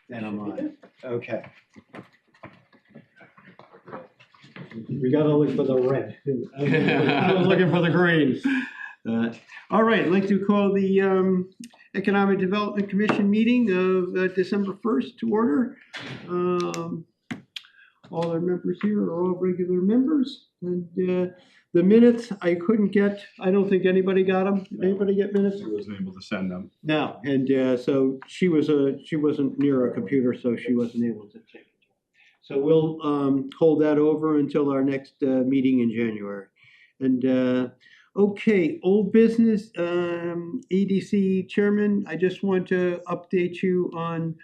And I'm on. Okay. We gotta look for the red. I was looking for the green. All right, I'd like to call the Economic Development Commission meeting of December 1st to order. All our members here are all regular members. And the minutes I couldn't get, I don't think anybody got them. Did anybody get minutes? She wasn't able to send them. No, and so she wasn't near a computer, so she wasn't able to take it. So we'll hold that over until our next meeting in January. And okay, old business, EDC chairman, I just want to update you on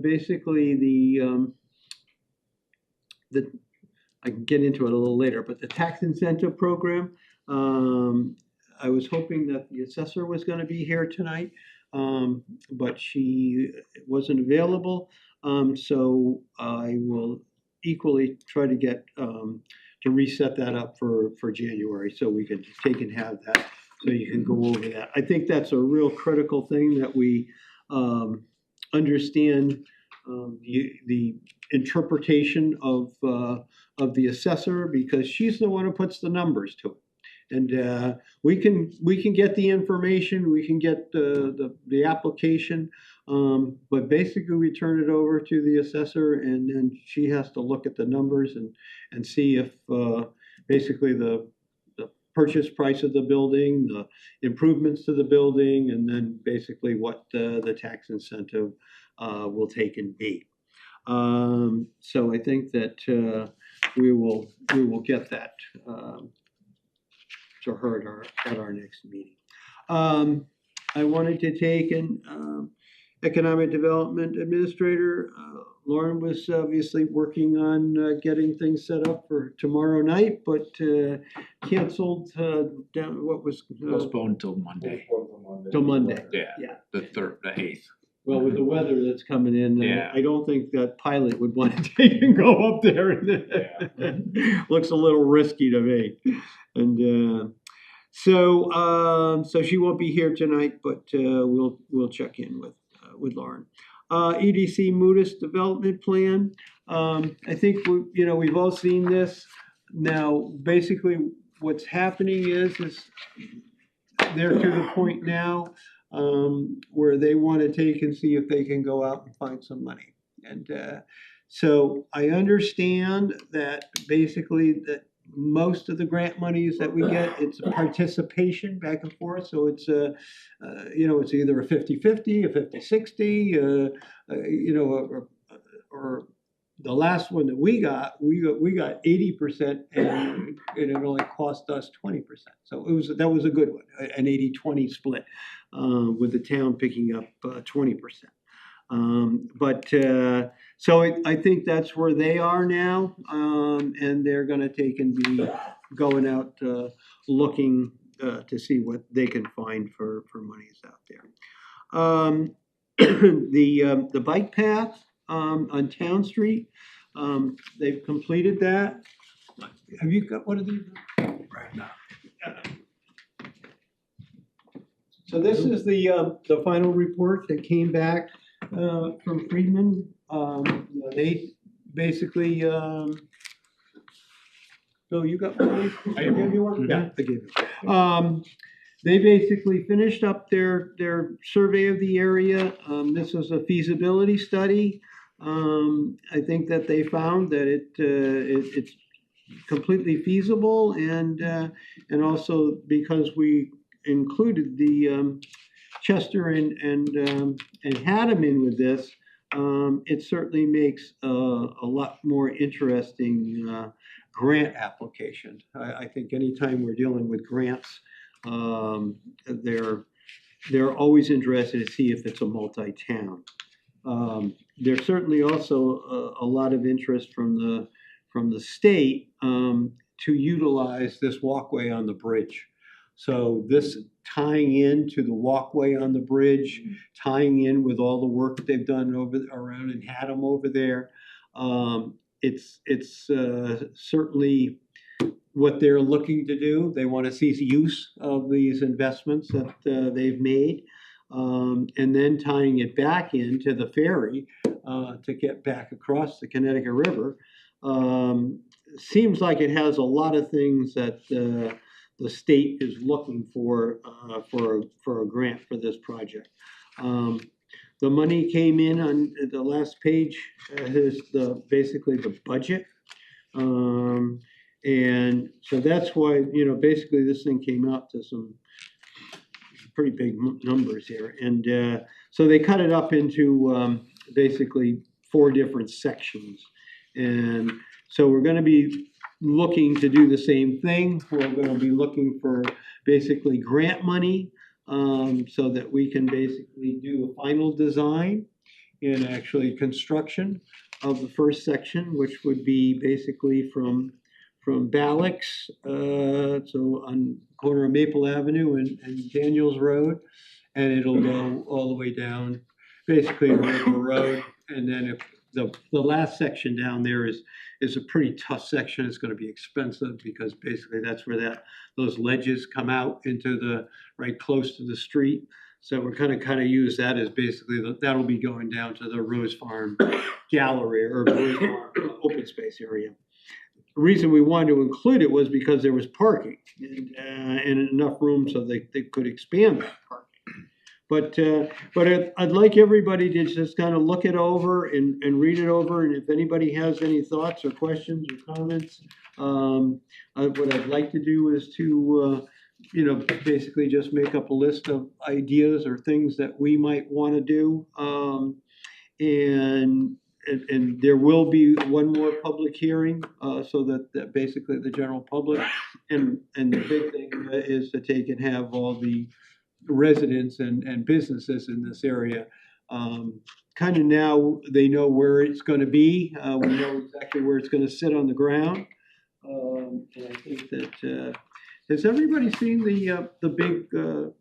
basically the I can get into it a little later, but the tax incentive program. I was hoping that the assessor was going to be here tonight, but she wasn't available. So I will equally try to get to reset that up for January, so we can take and have that, so you can go over that. I think that's a real critical thing, that we understand the interpretation of the assessor, because she's the one who puts the numbers to it. And we can get the information, we can get the application, but basically we turn it over to the assessor, and then she has to look at the numbers and see if basically the purchase price of the building, the improvements to the building, and then basically what the tax incentive will take and be. So I think that we will get that to her at our next meeting. I wanted to take an economic development administrator. Lauren was obviously working on getting things set up for tomorrow night, but canceled down. What was Postponed till Monday. till Monday? Yeah. The 8th. Well, with the weather that's coming in, Yeah. I don't think that pilot would want to take and go up there. And looks a little risky to me. And so she won't be here tonight, but we'll check in with Lauren. EDC Moody's development plan. I think we've all seen this. Now, basically, what's happening is they're to the point now where they want to take and see if they can go out and find some money. And so I understand that basically that most of the grant monies that we get, it's a participation back and forth. So it's it's either a 50-50, a 50-60, or the last one that we got 80%, and it only cost us 20%. So that was a good one, an 80-20 split, with the town picking up 20%. So I think that's where they are now, and they're going to take and be going out looking to see what they can find for monies out there. The bike path on Town Street, they've completed that. Have you got one of these? Right now. So this is the final report that came back from Friedman. They basically, Bill, you got one? I gave you one? Yeah, I gave you. They basically finished up their survey of the area. This was a feasibility study. I think that they found that it's completely feasible, and also because we included the Chester and Haddam in with this, it certainly makes a lot more interesting grant application. I think anytime we're dealing with grants, they're always interested to see if it's a multi-town. There's certainly also a lot of interest from the state to utilize this walkway on the bridge. So this tying into the walkway on the bridge, tying in with all the work that they've done around in Haddam over there, it's certainly what they're looking to do. They want to see use of these investments that they've made, and then tying it back into the ferry to get back across the Connecticut River. Seems like it has a lot of things that the state is looking for a grant for this project. The money came in on the last page, is basically the budget. And so that's why, basically this thing came out to some pretty big numbers here. And so they cut it up into basically 4 different sections. And so we're going to be looking to do the same thing. We're going to be looking for basically grant money so that we can basically do a final design and actually construction of the first section, which would be basically from Ballix, so on corner of Maple Avenue and Daniels Road, and it'll go all the way down, basically River Road, and then if the last section down there is a pretty tough section. It's going to be expensive because basically that's where those ledges come out into the right close to the street. So we're kind of use that as basically that'll be going down to the Rose Farm Gallery or Rose Farm open space area. The reason we wanted to include it was because there was parking and enough room so they could expand that parking. But I'd like everybody to just kind of look it over and read it over. And if anybody has any thoughts or questions or comments, what I'd like to do is to, basically just make up a list of ideas or things that we might want to do. And there will be one more public hearing so that basically the general public and the big thing is to take and have all the residents and businesses in this area. Kind of now they know where it's going to be. We know exactly where it's going to sit on the ground. And I think that has everybody seen the big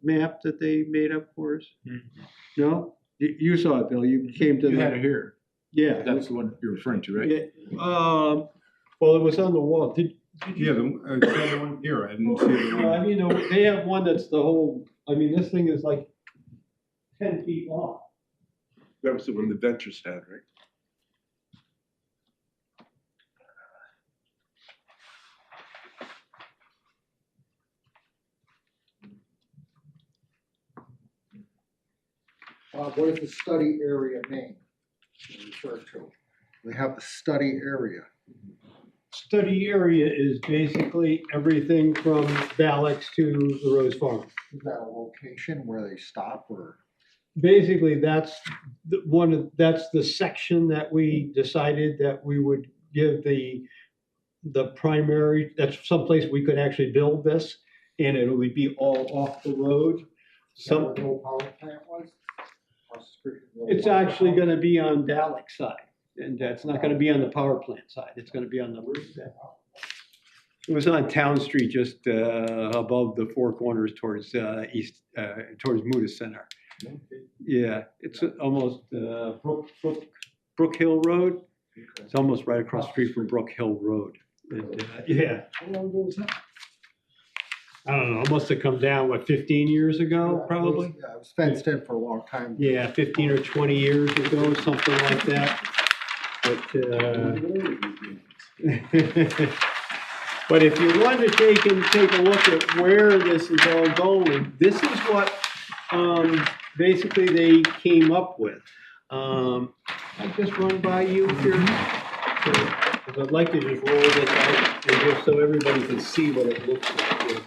map that they made up for us? Mm-hmm. No? You saw it, Bill. You came to You had it here. Yeah. That's the one you're referring to, right? Yeah. Well, it was on the wall. Yeah, the other one here, I didn't see it. I mean, they have one that's the whole, I mean, this thing is like 10 feet long. That was the one the Ventures had, right? What is the study area name referred to? We have the study area. Study area is basically everything from Ballix to the Rose Farm. Is that a location where they stop or? Basically, that's that's the section that we decided that we would give the primary, that's someplace we could actually build this, and it would be all off the road. Some where the old power plant was? Across the street from the old It's power actually plant? gonna be on Dalek's side, and it's not gonna be on the power plant side, it's gonna be on the roof side. It was on Town Street, just above the Four Corners towards towards Muda Center. Yeah, it's almost Brook Hill Road. It's almost right across the street from Brook Hill Road. And, yeah. How long ago was that? I don't know, it must have come down, what, 15 years ago, Yeah, probably? it was fenced in for a long time. Yeah, 15 or 20 years ago, something like that. But if you want to take a look at where this is all going, this is what basically they came up with. I just run by you here. Because I'd like to just roll this out and just so everybody can see what it looks like here.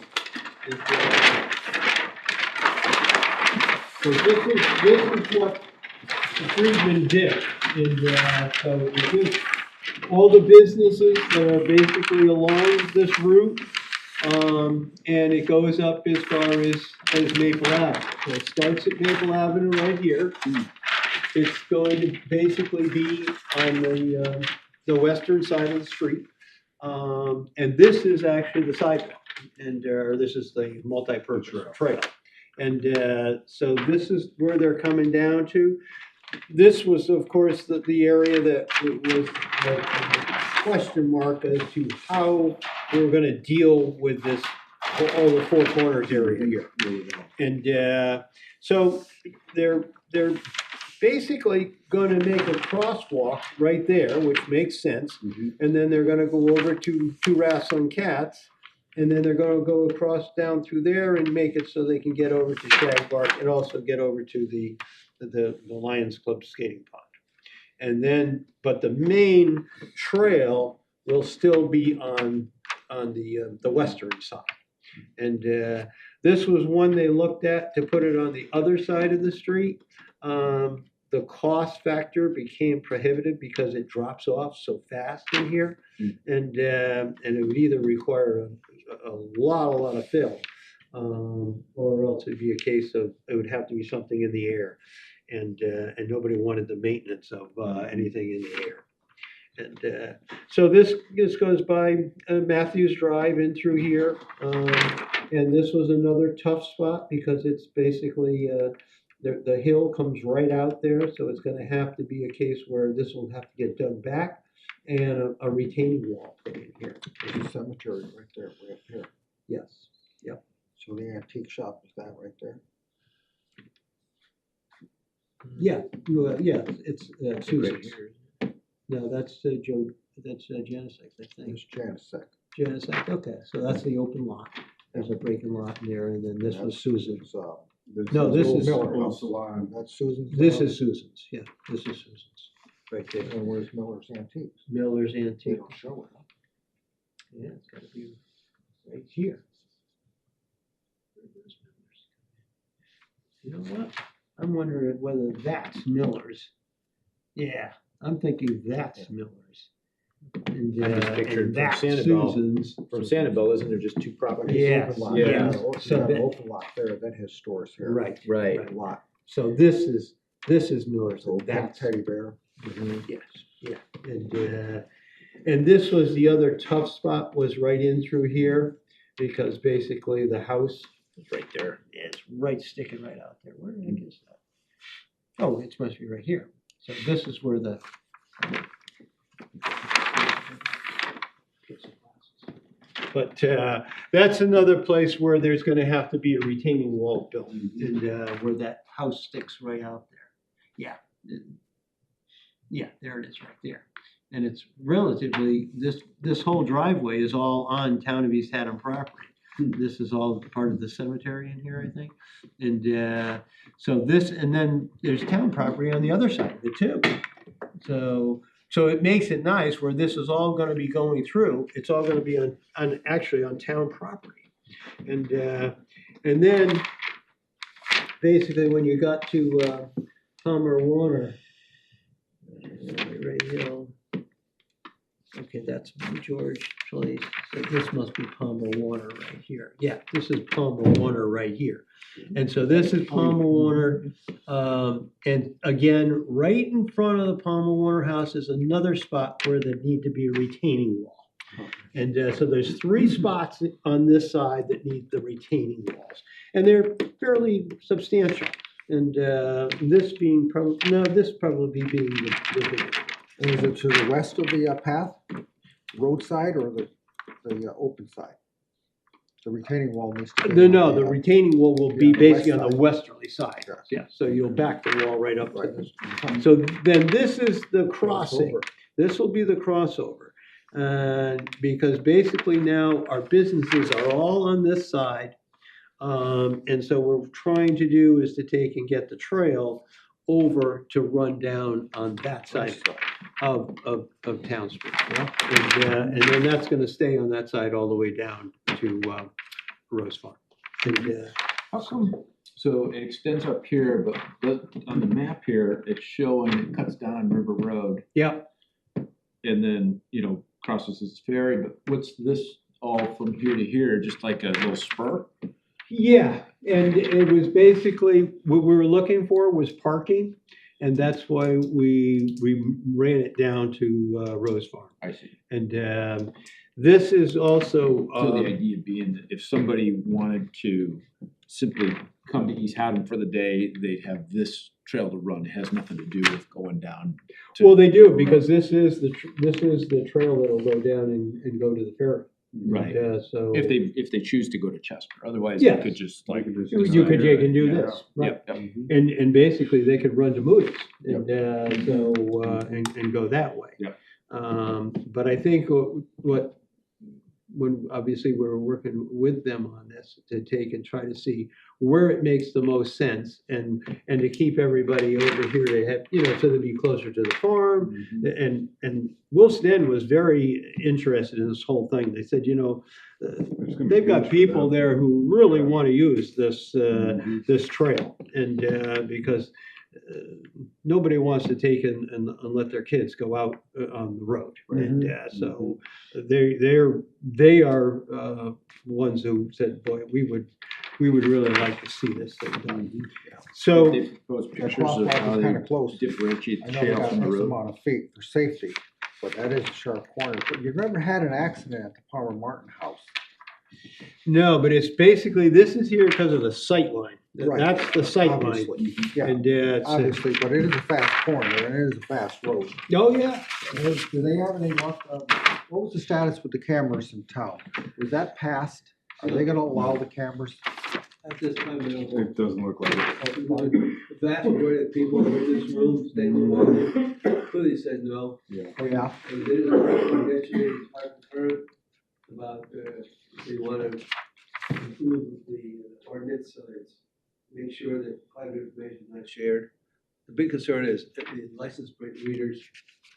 So this is what Friedman did. And so it gives all the businesses that are basically along this route, and it goes up as far as Maple Avenue. So it starts at Maple Avenue right here. It's going to basically be on the western side of the street. And this is actually the sidewalk, and this is the multi-purpose trail. And so this is where they're coming down to. This was, of course, the area that was the question mark as to how we're going to deal with this, all the Four Corners area here. And so they're basically gonna make a crosswalk right there, which makes sense. Mhm. And then they're gonna go over to Two Wrestling Cats, and then they're gonna go across down through there and make it so they can get over to Shag Bark and also get over to the Lions Club skating pond. And then, but the main trail will still be on the western side. And this was one they looked at to put it on the other side of the street. The cost factor became prohibitive because it drops off so fast in here. And it would either require a lot of fill, or else it'd be a case of, it would have to be something in the air. And nobody wanted the maintenance of anything in the air. And so this goes by Matthews Drive in through here. And this was another tough spot because it's basically, the hill comes right out there. So it's gonna have to be a case where this will have to get dug back and a retaining wall put in here. There's a cemetery right there, way up here. Yes, yep. So the antique shop is that right there? Yeah, yeah, it's Susan's. No, that's Joe, that's Genesec, I think. There's Janicek. Genesec, okay, so that's the open lot. There's a breaking lot in there, and then this was Susan's. No, this is- Miller House. Salon. That's Susan's. This is Susan's, yeah, this is Susan's, right there. And where's Miller's Antiques? Miller's They Antique, don't show it, huh? yeah, it's gotta be right here. Where's Miller's? You know what? I'm wondering whether that's Miller's. Yeah, I'm thinking that's Miller's. And, I just pictured and from that's Sanibel. Susan's. From Sanibel, isn't there just two properties? Yeah. Open lot. Yeah. Yeah, So so that- open lot there, that has stores here. Right, Right. Right. Lot. so this is Miller's, So and that's. Teddy Bear. Yes, yeah, and this was the other tough spot, was right in through here, because basically the house, It's right there. it's right sticking right out there. Where the heck is that? Oh, it must be right here. So this is where the. But that's another place where there's gonna have to be a retaining wall built, and where that house sticks right out there. Yeah. Yeah, there it is, right there. And it's relatively, this whole driveway is all on Town of East Haddam property. This is all part of the cemetery in here, I think. And so this, and then there's town property on the other side of it too. So it makes it nice where this is all gonna be going through, it's all gonna be actually on town property. And then basically when you got to Palmer Warner, right Hill. Okay, that's George Place. So this must be Palmer Warner right here. Yeah, this is Palmer Warner right here. And so this is Palmer Warner. And again, right in front of the Palmer Warner house is another spot where there need to be a retaining wall. And so there's 3 spots on this side that need the retaining walls. And they're fairly substantial. And this being this probably being the bigger. And is it to the west of the path, roadside, or the open side? The retaining wall needs to be. No, the retaining wall will be Yeah, the basically west on the side. westerly side. Yes. Yeah, so you'll back the wall right up to Right. this. So then this is the crossing. Crossover. This will be the crossover. Because basically now our businesses are all on this side. And so what we're trying to do is to take and get the trail over to run down on that side of Town Street. And then that's gonna stay on that side all the way down to Rose Farm. And, How come, so it extends up here, but on the map here, it's showing it cuts down on River Road yeah, and then, crosses this ferry, but what's this all from here to here, just like a little spur? yeah, and it was basically, what we were looking for was parking, and that's why we ran it down to Rose Farm. I see. And this is also, So the idea being that if somebody wanted to simply come to East Haddam for the day, they'd have this trail to run. It has nothing to do with going down. well, they do, because this is the trail that'll go down and go to the ferry. Right. So. If they choose to go to Chester, otherwise they Yes. could just like. You could, they can do this, right? Yep, yep. And basically, they could run to Moody's and, and go that way. Yep. But I think when obviously we're working with them on this to take and try to see where it makes the most sense and to keep everybody over here to have, so to be closer to the farm. And Wilson End was very interested in this whole thing. They said, they've got people there who really want to use this, this trail. And because nobody wants to take and let their kids go out on the road. And so they are ones who said, boy, we would really like to see this thing done. So They propose That pictures of crosswalk how is they kind of close. differentiate I the know we trail got from the X road. amount of feet for safety, but that is a sharp corner. But you've never had an accident at the Palmer Martin house. no, but it's basically, this is here because of the sight line. Right. That's the sight line. Obviously, yeah, And obviously, but it is a fast corner and it is a fast road. oh yeah, Do they have any, what was the status with the cameras in town? Was that passed? Are they gonna allow the cameras? At this time, I don't know. It doesn't look like it. The vast majority of people in this room, they clearly said no. Oh, yeah, And there is a recommendation in the Department of Earth about, they want to improve the ordinance, so it's make sure that private information is not shared. The big concern is that the license plate readers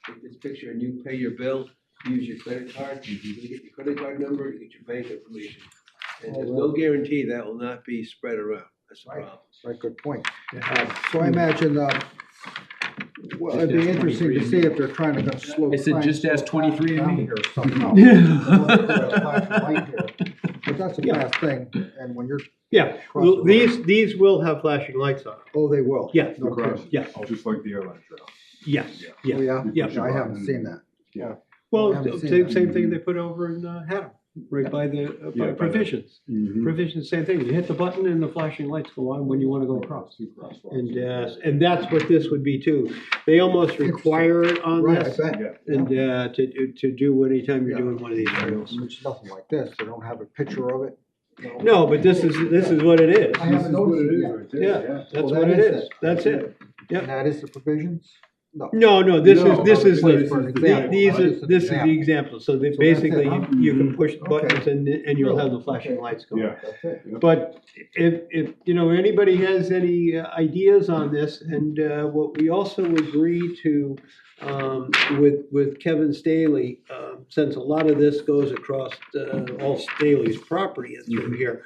take this picture and you pay your bill, use your credit card, you get your credit card number, you get your bank information. And there's no guarantee that will not be spread around. That's the Right. problem. right, good point. So I imagine, well, it'd be interesting to see if they're trying to slow. I said, try and just slow ask traffic 23andMe. down here somehow. Flashing light here. But that's a Yeah. fast thing, and when you're, yeah. Well, these will have flashing lights on. oh, they will. Yeah. No Across, kidding. Yeah. just like the airline trail. Yes, Oh, yeah. yeah? Yeah. I haven't seen that. Well, I haven't seen same, that. same thing they put over in Haddam, right by the, by Provisions. Provisions, same thing. You hit the button and the flashing lights go on when you want to go across. And that's what this would be too. They almost require it on Right, I this. bet. Yeah. And, to do anytime you're Yeah. doing one of these trails. It's nothing like this, they don't have a picture of it. No, but this is what it is. I haven't noticed it yet. right there, Yeah, yeah. that's Well, what that it is is. That's it. Yep. And that is the provisions? No. No, this No, is, for an example. these are, Just an this is the example. example. So they So that's it, basically, huh? you can push the Okay. buttons and you'll have the flashing lights go on. Yeah. That's it. But if, anybody has any ideas on this, and what we also agree to, with Kevin Staley, since a lot of this goes across, all Staley's property and through here.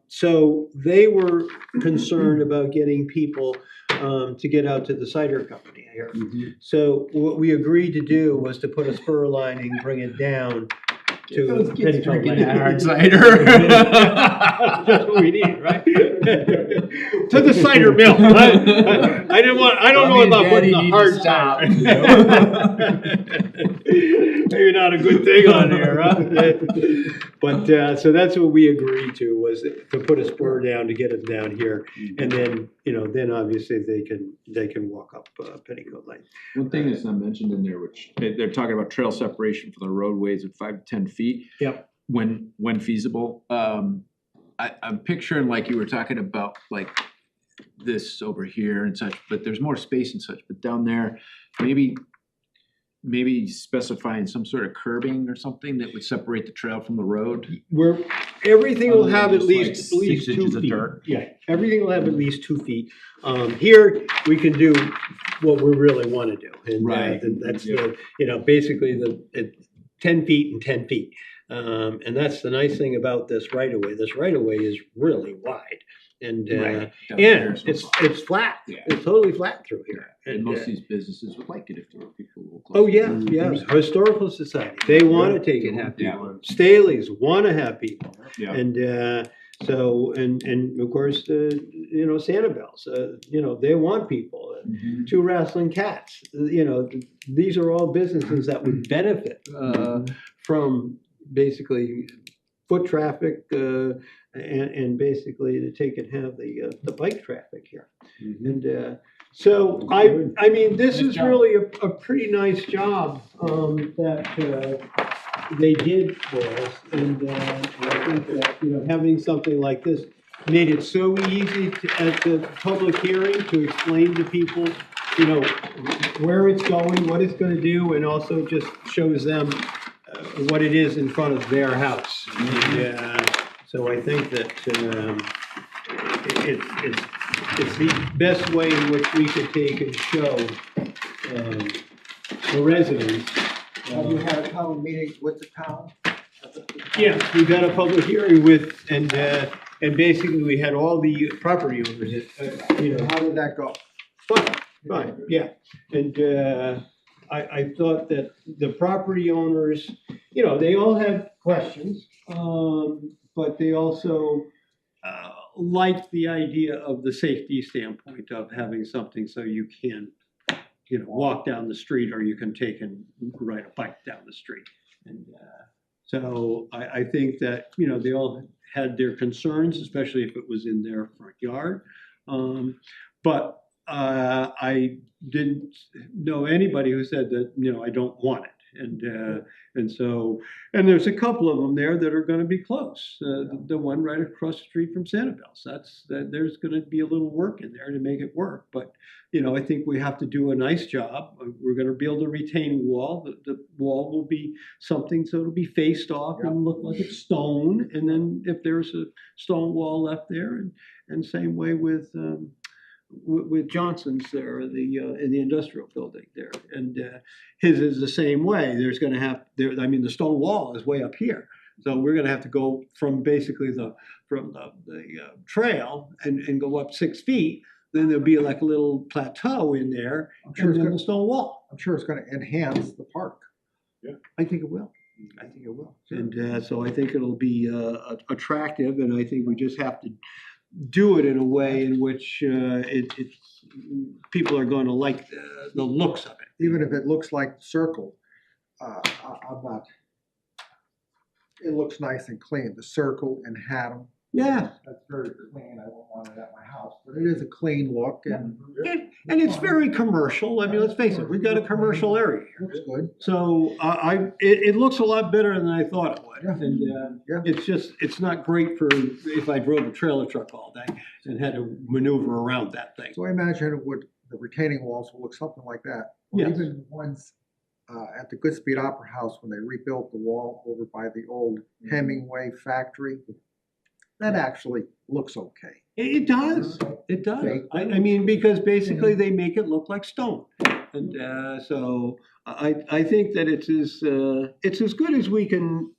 So they were concerned about getting people, to get out to the cider company here. So what we agreed to do was to put a spur line and bring it down to Petticoat drinking Lane. that hard cider. That's what we need, right? To the cider mill. I didn't want, I don't know Mommy and about putting Daddy the need to hard stop, cider. Maybe not a good thing on here, huh? But, so that's what we agreed to, was to put a spur down to get them down here. And then, then obviously they can walk up Petticoat Lane. One thing that's not mentioned in there, which they're talking about trail separation from the roadways at 5 to 10 feet. Yep. When feasible. I'm picturing like you were talking about, like this over here and such, but there's more space and such, but down there, maybe specifying some sort of curbing or something that would separate the trail from the road. Where everything will Other than have at just, like, least 2 6 inches of feet. dirt. Yeah, everything will have at least 2 feet. Here, we can do what we really want to do. And Right. that's basically 10 feet and 10 feet. And that's the nice thing about this right of way. This right of way is really wide. And, Right. Down there, and so it's flat. Yeah. It's totally flat through here. And And, most of these businesses would like it if there were people who were close. oh, yeah, yeah. Historical Society, they want to take it, have Yeah. people. Staley's want to have people. Yeah. And so, and of course, Sanibel's, they want people. Mhm. Two Wrestling Cats, these are all businesses that would benefit from basically foot traffic and basically to take and have the bike traffic here. And so I mean, this Nice is job. really a pretty nice job that they did for us, and I think that, you know, having something like this made it so easy at the public hearing to explain to people, you know, where it's going, what it's gonna do, and also just shows them what it is in front of their house. And, so I think that, it's the best way in which we could take and show, the residents. Have you had a town meeting with the town? Yes, we got a public hearing with, and basically we had all the property owners, you know, How did that go? fine, yeah. And I thought that the property owners, you know, they all had questions, but they also liked the idea of the safety standpoint of having something so you can, you know, walk down the street, or you can take and ride a bike down the street. And so I think that, you know, they all had their concerns, especially if it was in their front yard. But I didn't know anybody who said that, you know, I don't want it. And so, and there's a couple of them there that are gonna be close. The one right across the street from Sanibel's, there's gonna be a little work in there to make it work. But, you know, I think we have to do a nice job. We're gonna build a retaining wall. The wall will be something, so it'll be faced off and look like it's stone. And then if there's a stone wall left there, and same way with Johnson's there, in the industrial building there, and his is the same way. There's going to have there. I mean, the stone wall is way up here, so we're going to have to go from basically the trail and go up 6 feet. Then there'll be like a little plateau in there, I'm sure and it's then gonna, the stone wall. I'm sure it's gonna enhance the park. I think it will. I think it will, and so I think it'll be attractive, and I think we just have to do it in a way in which people are going to like the looks of it. Even if it looks like circle, I'm not, it looks nice and clean, the circle and Haddam. Yeah, That's very clean, I don't want it at my house, but it is a clean look and. and it's very commercial. I mean, let's face it, we've got a commercial area here. Looks good. So it looks a lot better than I thought it would. Yeah. And Yeah. it's not great for if I drove a trailer truck all day and had to maneuver around that thing. So I imagine it would, the retaining walls will look something like that. Or Yes. even ones at the Goodspeed Opera House when they rebuilt the wall over by the old Hemingway factory. That actually looks okay. It does. It does. I mean, because basically they make it look like stone. And so I think that it's as good as we can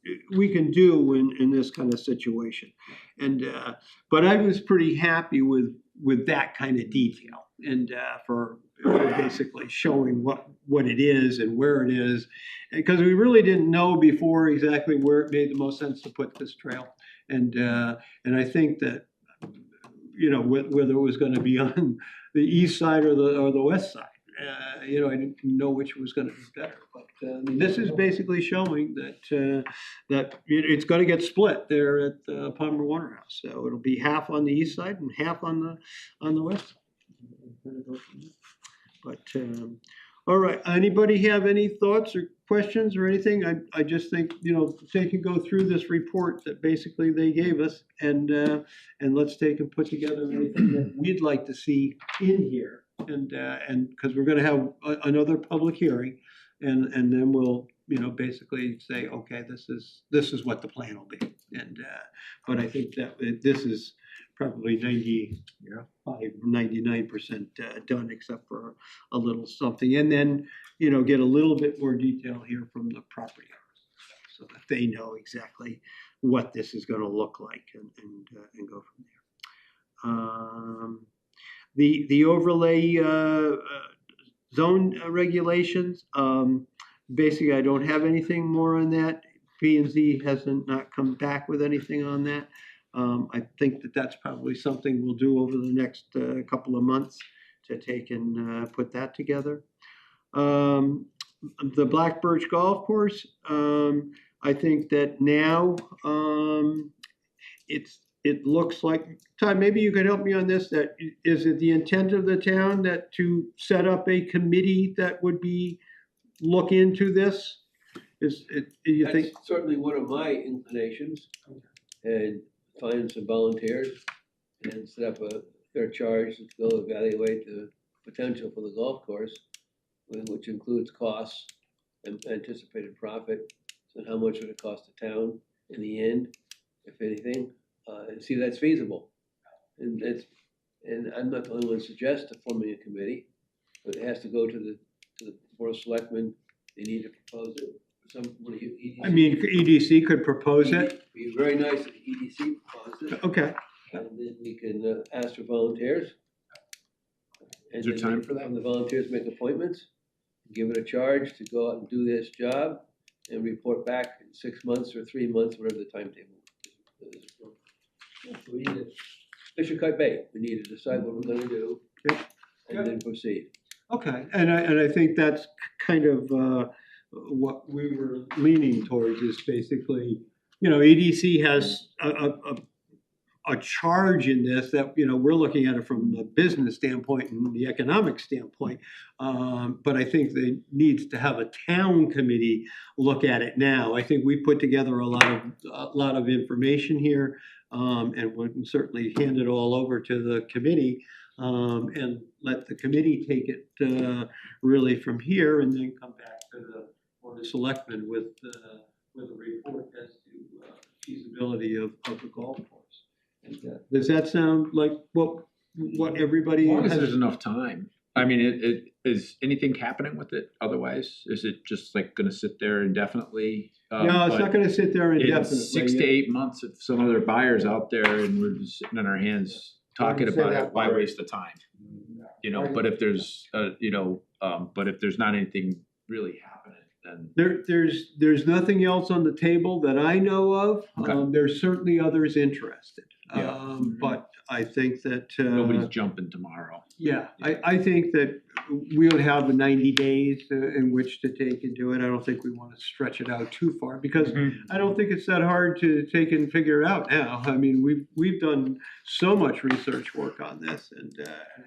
do in this kind of situation. And but I was pretty happy with that kind of detail, and for basically showing what it is and where it is, because we really didn't know before exactly where it made the most sense to put this trail. And I think that, you know, whether it was going to be on the east side or the west side, you know, I didn't know which was going to be better. But this is basically showing that it's going to get split there at Palmer Waterhouse. So it'll be half on the east side and half on the west side. But all right, anybody have any thoughts or questions or anything? I just think, you know, take and go through this report that basically they gave us, and let's take and put together anything that we'd like to see in here, and because we're going to have another public hearing, and then we'll, you know, basically say, okay, this is what the plan will be, and but I think that this is probably 99% done, except for a little something. And then, you know, get a little bit more detail here from the property owners, so that they know exactly what this is going to look like, and go from there. The overlay zone regulations, basically I don't have anything more on that. P&Z hasn't not come back with anything on that. I think that that's probably something we'll do over the next couple of months to take and put that together. The Black Birch Golf Course, I think that now it looks like, Todd, maybe you could help me on this, that is it the intent of the town that to set up a committee that would look into this You think? That's certainly one of my inclinations. And find some volunteers and set up a fair charge to go evaluate the potential for the golf course, which includes costs and anticipated profit, and how much would it cost the town in the end, if anything, and see if that's feasible. And I'm not the only one to suggest forming a committee, but it has to go to the board of selectmen. They need to propose it. I mean, EDC could propose it? Be very nice if EDC proposed it. Okay. And then we can ask for volunteers. Is there time for that? And the volunteers make appointments, give it a charge to go out and do this job, and report back in 6 months or 3 months, whatever the timetable is. So we need to fish or cut bait. We need to decide what we're gonna do, Yep. and then proceed. Okay, and I think that's kind of what we were leaning towards is basically, EDC has a charge in this that, we're looking at it from a business standpoint and the economic standpoint. But I think they needs to have a town committee look at it now. I think we put together a lot of information here, and we can certainly hand it all over to the committee, and let the committee take it really from here, and then come back to the Board of Selectmen with a report as to feasibility of the golf course. And, does that sound like what everybody As long as has? there's enough time. I mean, it is anything happening with it otherwise? Is it just like gonna sit there indefinitely? No, it's not gonna sit there In indefinitely. 6 to 8 months, if some other buyer's out there and we're just sitting on our hands talking Wouldn't say about that it, why part. waste the time? But if there's, but if there's not anything really happening, then. There's nothing else on the table that I know of. Okay. There's certainly others interested. Yeah. But I think that, Nobody's jumping tomorrow. yeah, I think that we would have 90 days in which to take and do it. I don't think we want to stretch it out too far, because I don't think it's that hard to take and figure out now. I mean, we've done so much research work on this and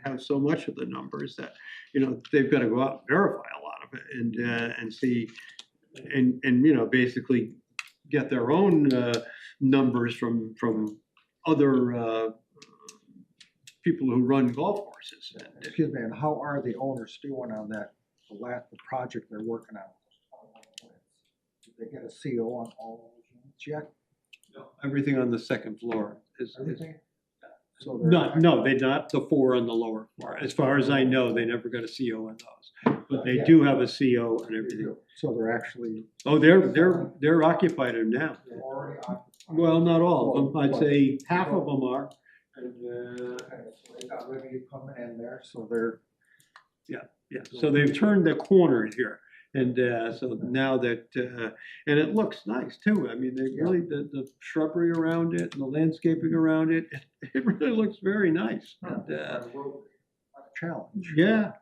have so much of the numbers that, they've got to go out and verify a lot of it and see, and basically get their own numbers from other people who run golf courses. Excuse me, and how are the owners doing on the project they're working on? Did they get a CO on all those units yet? Everything on the second floor is. Everything? So they're No, they not the 4 on the lower floor. As far as I know, they never got a CO on those, but they do have a CO and everything. So they're actually, Oh, they're occupied now. they're already occupied. Well, not all of them. I'd say half of them are. And, Okay, so they got revenue coming in there, so they're. yeah, so they've turned the corner here. And so now that, and it looks nice too. I mean, they really, the shrubbery around it and the landscaping around it, it really looks very nice. And, Challenge. yeah.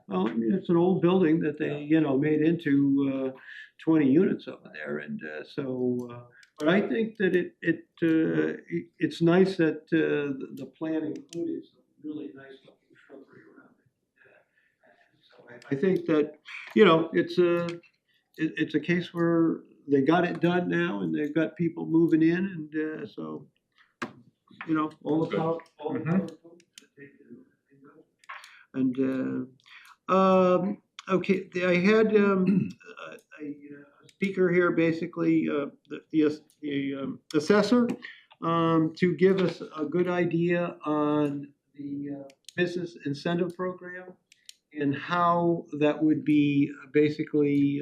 Well, I mean, it's an old building that they, made into 20 units over there. And but I think that it's nice that the plan included some really nice looking shrubbery around it. So I think that, it's a case where they got it done now and they've got people moving in, and so, all the power. And okay, I had a speaker here, basically the assessor, to give us a good idea on the business incentive program and how that would be basically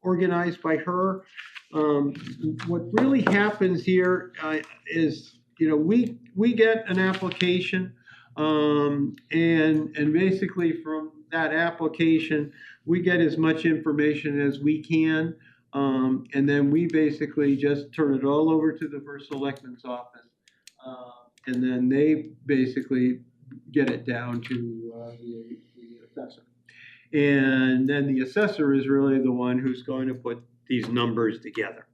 organized by her. What really happens here is, we get an application, and basically from that application, we get as much information as we can, and then we basically just turn it all over to the first selectman's office, and then they basically get it down to the assessor. And then the assessor is really the one who's going to put these numbers together,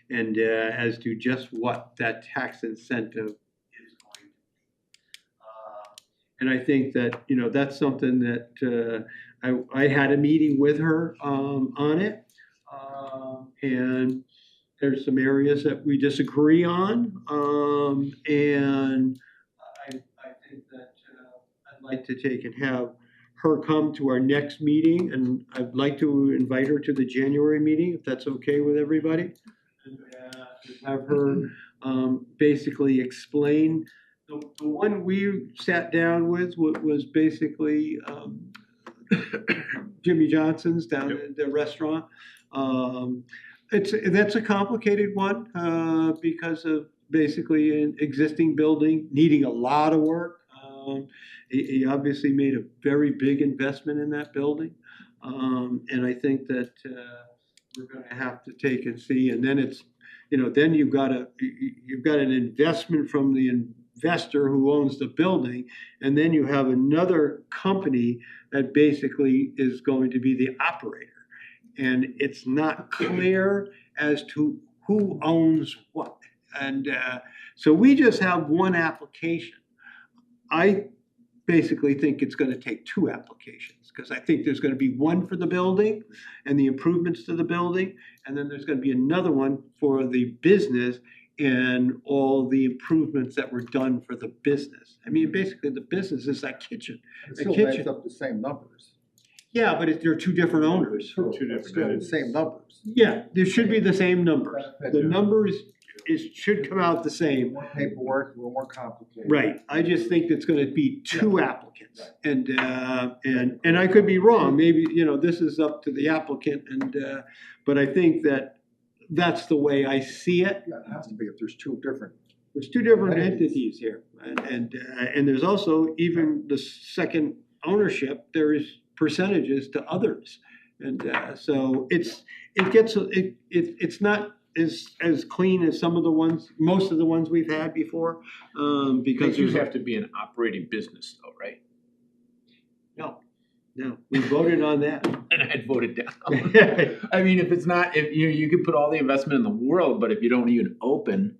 and as to just what that tax incentive is going to be. And I think that, that's something that I had a meeting with her on it. And there's some areas that we disagree on. And I think that I'd like to take and have her come to our next meeting, and I'd like to invite her to the January meeting, if that's okay with everybody. And have her basically explain. The one we sat down with was basically Jimmy Johnson's down at the restaurant. That's a complicated one because of basically an existing building needing a lot of work. He obviously made a very big investment in that building. And I think that we're gonna have to take and see, and then it's, then you've got an investment from the investor who owns the building, and then you have another company that basically is going to be the operator. And it's not clear as to who owns what. And so we just have one application. I basically think it's going to take two applications, because I think there's going to be one for the building and the improvements to the building, and then there's going to be another one for the business and all the improvements that were done for the business. I mean, basically the business is that kitchen. It The still kitchen. makes up the same numbers. Yeah, but they're two different owners. Two different Still the entities. same numbers. Yeah, there should be the same numbers. The numbers should come out the same. More paperwork, a little more complicated. Right, I just think it's gonna be two applicants, and I could be wrong, maybe, this is up to the applicant, but I think that's the way I see it. Yeah, it has to be if there's two different. There's two different entities here, and there's also, even the second ownership, there is percentages to others. And so it's not as clean as most of the ones we've had before, because You have to be an operating business though, right? No, we voted on that. And I'd vote it down. I mean, if it's not, if you could put all the investment in the world, but if you don't even open,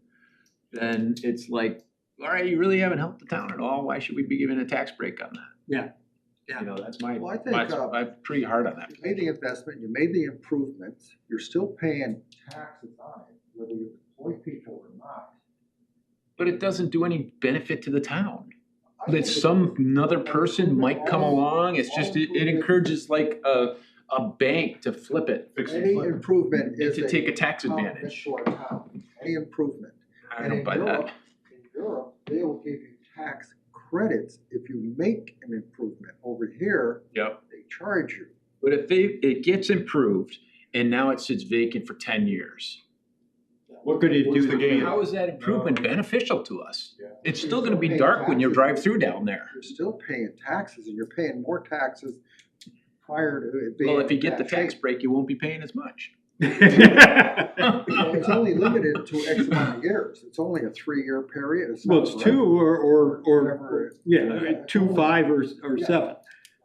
then it's like, all right, you really haven't helped the town at all. Why should we be giving a tax break on that? Yeah. That's my, Well, I think, I'm pretty hard on that. You made the investment, you made the improvements, you're still paying taxes on it, whether you employ people or not. But it doesn't do any benefit to the town. I That think another person might come along, it's just, it encourages like a bank to flip it, Any improvement is to take a tax compliment advantage. to our town. Any improvement. I And don't in buy that. Europe, they will give you tax credits if you make an improvement. Over here, Yep. they charge you. But if it gets improved and now it sits vacant for 10 years, What could it What's do the to gain? me? how is that improvement beneficial to us? Yeah. It's still gonna be dark when you drive through down there. You're still paying taxes, and you're paying more taxes prior to it being. Well, if you get the that tax shape. break, you won't be paying as much. It's only limited to X amount of years. It's only a 3-year period. It's Well, not it's forever. 2 or Whatever it- yeah, 2, 5, or Yeah. 7,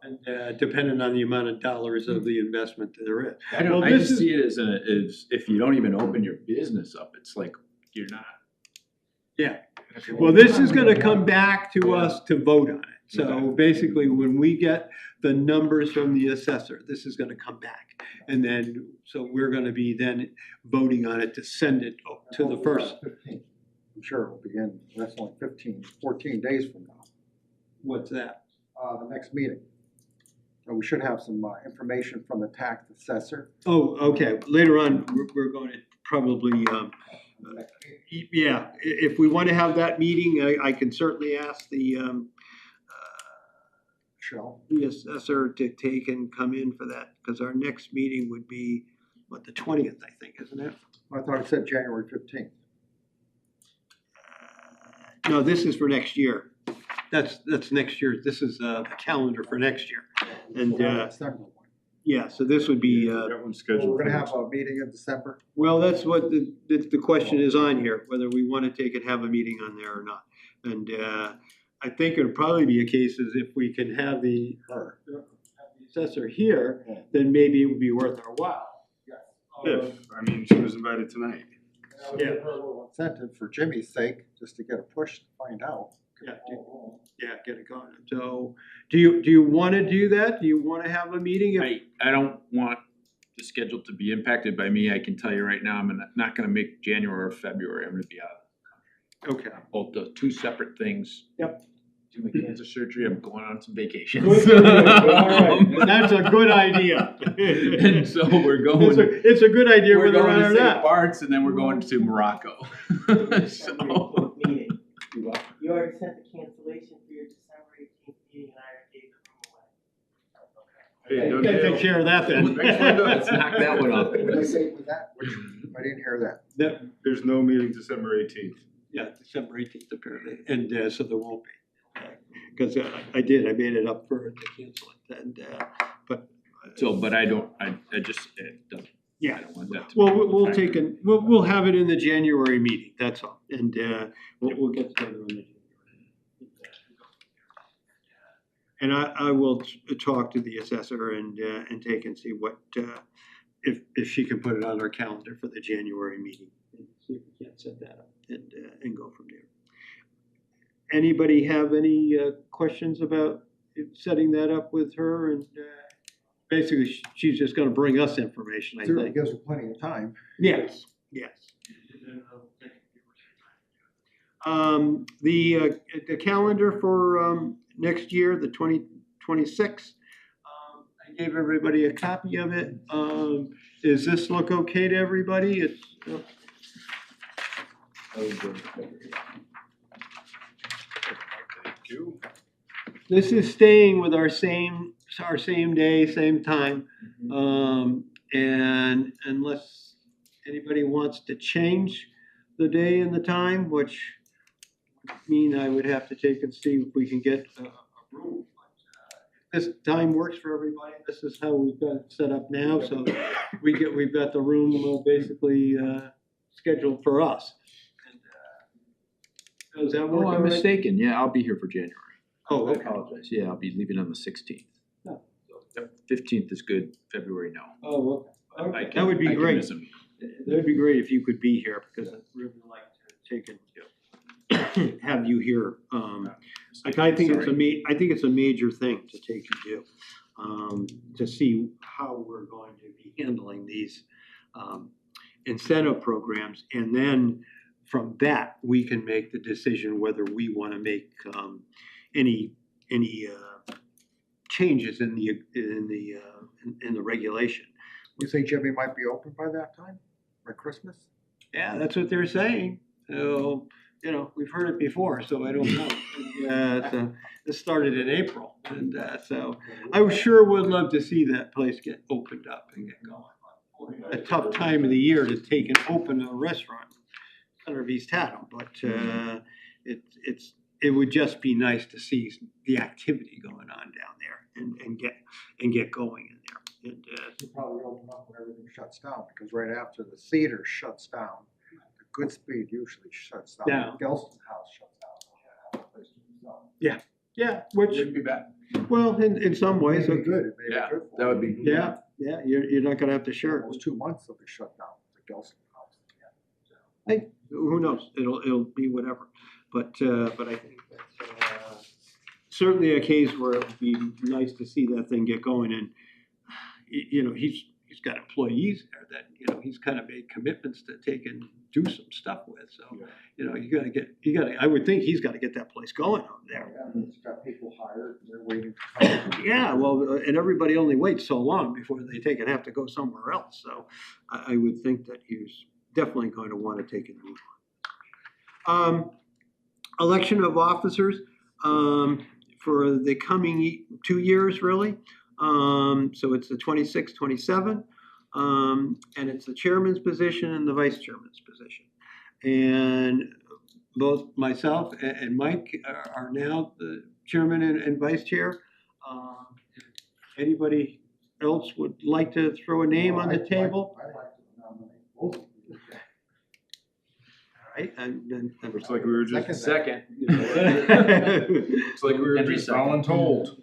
and depending on the amount of dollars of the investment that there is. I Well, don't, I this just is- see it as if you don't even open your business up, it's like, you're not. Well, this is gonna come back to us to vote on it. So basically, when we get the numbers from the assessor, this is gonna come back. And then, so we're gonna be then voting on it to send it to the first, 15th. I'm sure it'll begin, that's only 14 days from now, what's that? the next meeting. And we should have some information from the tax assessor. Oh, okay, later on, we're going to probably, on the next meeting. yeah, if we wanna have that meeting, I can certainly ask the Michelle, assessor to take and come in for that, because our next meeting would be, the 20th, I think, isn't it? I thought it said January 15th. No, this is for next year. That's next year. This is the calendar for next year. And, December one. yeah, so this would be, That one's Well, scheduled. we're gonna for have next- a meeting in December. well, that's what the question is on here, whether we want to take and have a meeting on there or not. And I think it would probably be a case as if we can have the assessor here, then maybe it would be worth our while. If, I mean, she was invited tonight. That would give her a little incentive for Jimmy's sake, just to get a push to find out. Yeah, get it going. So, do you want to do that? Do you want to have a meeting? I don't want is scheduled to be impacted by me, I can tell you right now, I'm not gonna make January or February, I'm gonna be out. Okay. Both the two separate things. Yep. Do my cancer surgery, I'm going on some vacations. All right, that's a good idea. And so we're going. It's a good idea We're whether going or to St. not. Bart's and then we're going to Morocco. So, Meeting. You already sent the cancellation for your December 18th meeting and I already gave the room away. Hey, done Take deal. care of that then. let's knock that one off. What did I say with that? I didn't hear that. There's no meeting December 18th. Yeah, December 18th apparently, and so there won't be. Because I made it up for it to cancel it, and, but. So, but I just, it doesn't, Yeah. I don't want that to. Well, we'll have it in the January meeting, that's all, and, we'll get together in the January. And I will talk to the assessor and take and see what, if she can put it on our calendar for the January meeting. And see if we can't set that up and go from there. Anybody have any questions about setting that up with her? And basically, she's just gonna bring us information, I Certainly think. gives her plenty of time. Yes, yes. The calendar for next year, the 2026, I gave everybody a copy of it. Does this look okay to everybody? It's, Thank you. this is staying with our same day, same time. And unless anybody wants to change the day and the time, which would mean I would have to take and see if we can get a room. This time works for everybody. This is how we've got it set up now, so we've got the room basically scheduled for us. And, does that work Oh, all I'm right? mistaken, yeah, I'll be here for January. Oh, I okay. apologize, yeah, I'll be leaving on the 16th. Oh. Yep, 15th is good, February, no. Oh, I okay. can- That would I be can great. miss a meeting. That'd be great if you could be here, because I'd really like to take and have you here. Like, I think it's I think it's a major thing to take and do, to see how we're going to be handling these incentive programs. And then from that, we can make the decision whether we want to make any changes in the regulation. You think Jimmy might be open by that time, by Christmas? Yeah, that's what they're saying. So, we've heard it before, so I don't know. So this started in April, and so I sure would love to see that place get opened up and get going. A tough time of the year to take and open a restaurant in center of East Haddam, but it would just be nice to see the activity going on down there and get going in there. And, He'll probably open up when everything shuts down, because right after the theater shuts down, the Goodspeed usually shuts down. Yeah. The Gelston House shuts down. They'll have a place to themselves. yeah, which, Wouldn't be bad. well, in some ways, Maybe good, it may be Yeah, good for that would them. be. yeah, you're not gonna have to share it. Those 2 months they'll be shut down, the Gelston House. Hey, who knows? It'll be whatever. But I think that's certainly a case where it would be nice to see that thing get going. And he's got employees there that he's kind of made commitments to take and do some stuff with. So I would think he's got to get that place going over there. Yeah, it's got people hired, and they're waiting to come. Yeah, well, and everybody only waits so long before they take and have to go somewhere else. So I would think that he's definitely going to want to take and move on. Election of officers for the coming 2 years, really. So it's the 26, 27, and it's the chairman's position and the vice chairman's position. And both myself and Mike are now the chairman and vice chair. Anybody else would like to throw a name on the table? I'd like to nominate both of you. All right, and Looks like we were just, Second. looks like we were Henry just second. voluntold.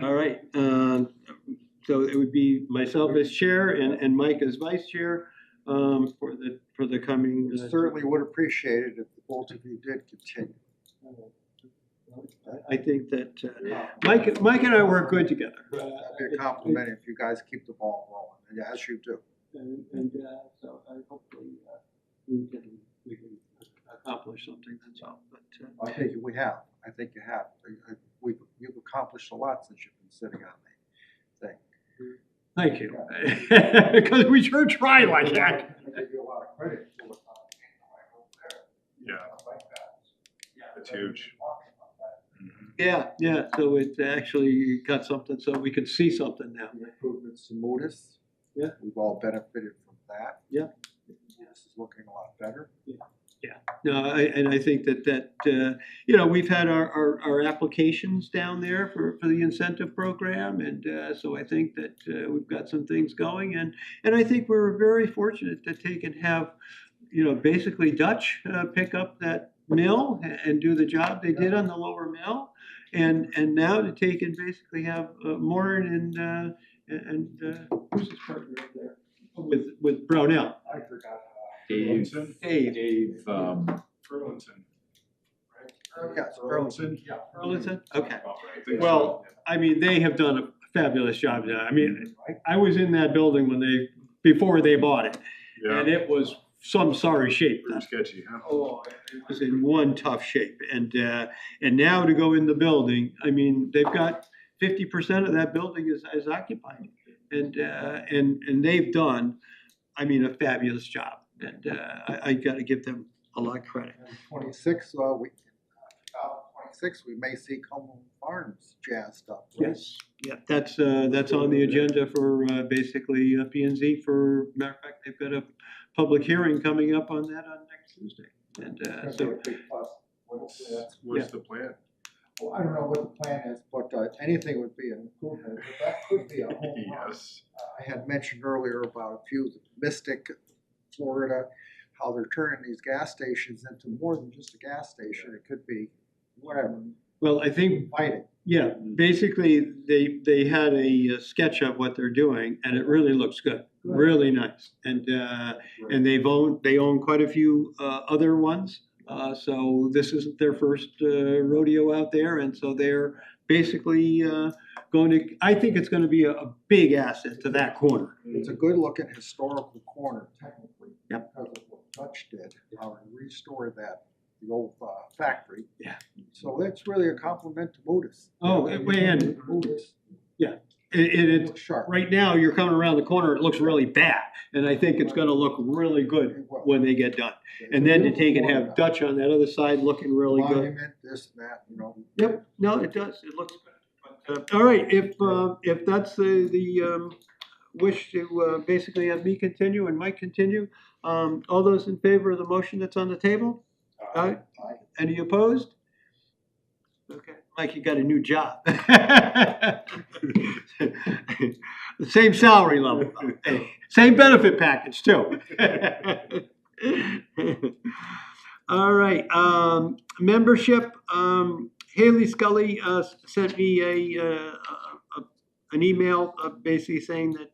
all right, so it would be myself as chair and Mike as vice chair for the coming. We certainly would appreciate it if the both of you did continue. I think that Mike and I work good together. That'd be a compliment if you guys keep the ball rolling. As you do. And so hopefully we can accomplish something, that's all, but. I think we have. I think you have. You've accomplished a lot since you've been sitting on the thing. Thank you, because we sure try like that. I give you a lot of credit for what Yeah. It's huge. Yeah, so it actually got something, so we can see something now. The improvements to Modis. Yeah. We've all benefited from that. Yeah. This is looking a lot better. No, I think that, you know, we've had our applications down there for the incentive program, and so I think that we've got some things going, and I think we're very fortunate that they can have, you know, basically Dutch pick up that mill and do the job they did on the lower mill, and now to take and basically have Morin and who's his partner up there with Brownell. I forgot. Burlington? Dave, Burlington. Yes, Burlington? Yeah. Burlington? Okay. I think so. Well, I mean, they have done a fabulous job there. I mean, I was in that building before they bought it, and Yeah, it was some sorry shape. pretty sketchy, huh? Oh, it was in one tough shape, and now to go in the building, I mean, they've got 50% of that building is occupied, and they've done, I mean, a fabulous job, and I got to give them a lot of credit. 26, we may see Cumberland Farms jazzed up. right? Yes, yeah, that's on the agenda for basically P and Z. For matter of fact, they've got a public hearing coming up on that on next Tuesday, and That's so. a big plus. Hopefully that's- What's the plan? Well, I don't know what the plan is, but anything would be an improvement, but that could be a home run. Yes. I had mentioned earlier about a few, Mystic, Florida, how they're turning these gas stations into more than just a gas station. It could be whatever, Well, I think, fighting. yeah, basically, they had a sketch of what they're doing, and it really looks good, really nice. And they own quite a few other ones, so this isn't their first rodeo out there, and so they're basically I think it's gonna be a big asset to that corner. It's a good looking historical corner technically. Yep. Because of what Dutch did, how he restored that, the old factory. Yeah. So that's really a compliment to Modis. Oh, and Modis, it's, looks sharp. right now, you're coming around the corner, it looks really bad, and I think it's gonna look really good when they get done. And then to take and have Dutch on that other side looking really good. Monument, this and that, you know. Yep, no, it does, it looks good. But, all right, if that's the wish to basically have me continue and Mike continue, all those in favor of the motion that's on the table? Aye. Aye. Any opposed? Okay, Mike, you got a new job. Same salary level, same benefit package too. All right, membership, Haley Scully sent me an email basically saying that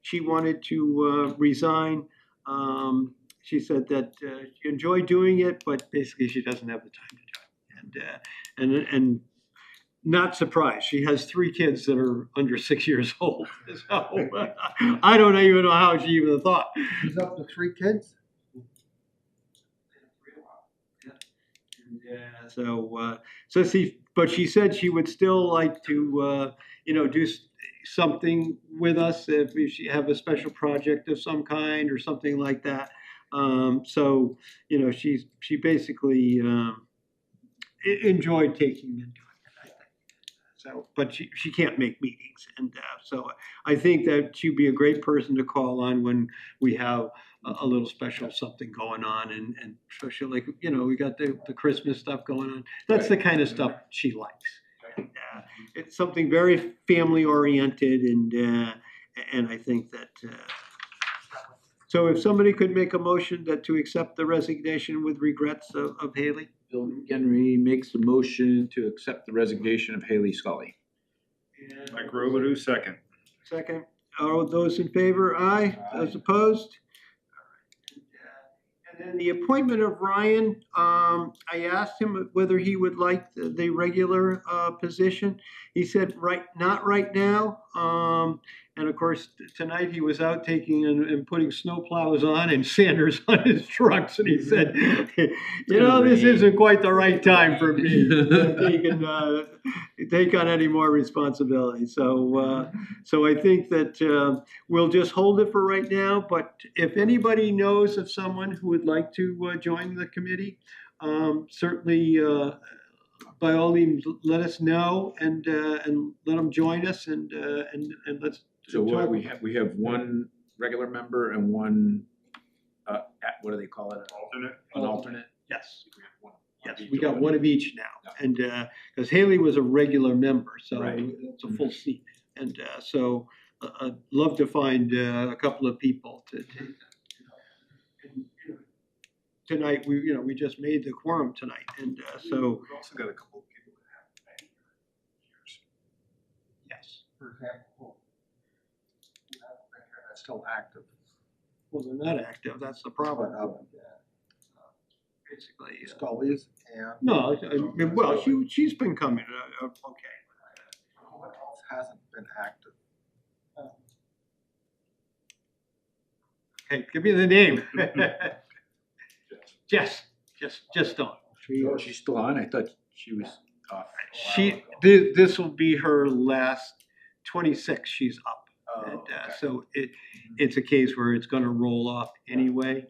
she wanted to resign. She said that she enjoyed doing it, but basically she doesn't have the time to do it. And not surprised. She has 3 kids that are under 6 years old. So I don't even know how she even thought. He's up to 3 kids? Yeah, so but she said she would still like to, do something with us if we have a special project of some kind or something like that. So, she basically enjoyed taking into it, I think. So, but she can't make meetings, and so I think that she'd be a great person to call on when we have a little special something going on, and especially like, we got the Christmas stuff going on. That's the kind of stuff she likes. And, it's something very family oriented, and I think that. So if somebody could make a motion to accept the resignation with regrets of Haley. Bill McHenry makes a motion to accept the resignation of Haley Scully. Mike Robidoux, second. Second, all those in favor, aye. Those opposed? And then the appointment of Ryan, I asked him whether he would like the regular position. He said, not right now. And of course, tonight he was out taking and putting snow plows on and sanders on his trucks. And he said, you know, this isn't quite the right time for me to take on any more responsibility. So I think that we'll just hold it for right now. But if anybody knows of someone who would like to join the committee, certainly by all means, let us know and let them join us and let's. So what, we have one regular member and one, what do they call it? Alternate? An alternate? Yes. We have one. Yes, we got one of each now, and because Haley was a regular member, so Right. it's a full seat, and so I'd love to find a couple of people to take that. And, tonight we just made the quorum tonight, and so We've also got a couple of people that have been years. yes, For example, that's still active. well they're not active. That's the problem. Basically, Scully's and. no, I mean, well she's been coming. Okay. What else hasn't been active? Okay, give me the name. Jess Dawn. Oh, she's still on? I thought she was off. This will be her last 26. She's up, and okay. so it's a case where it's going to roll off anyway.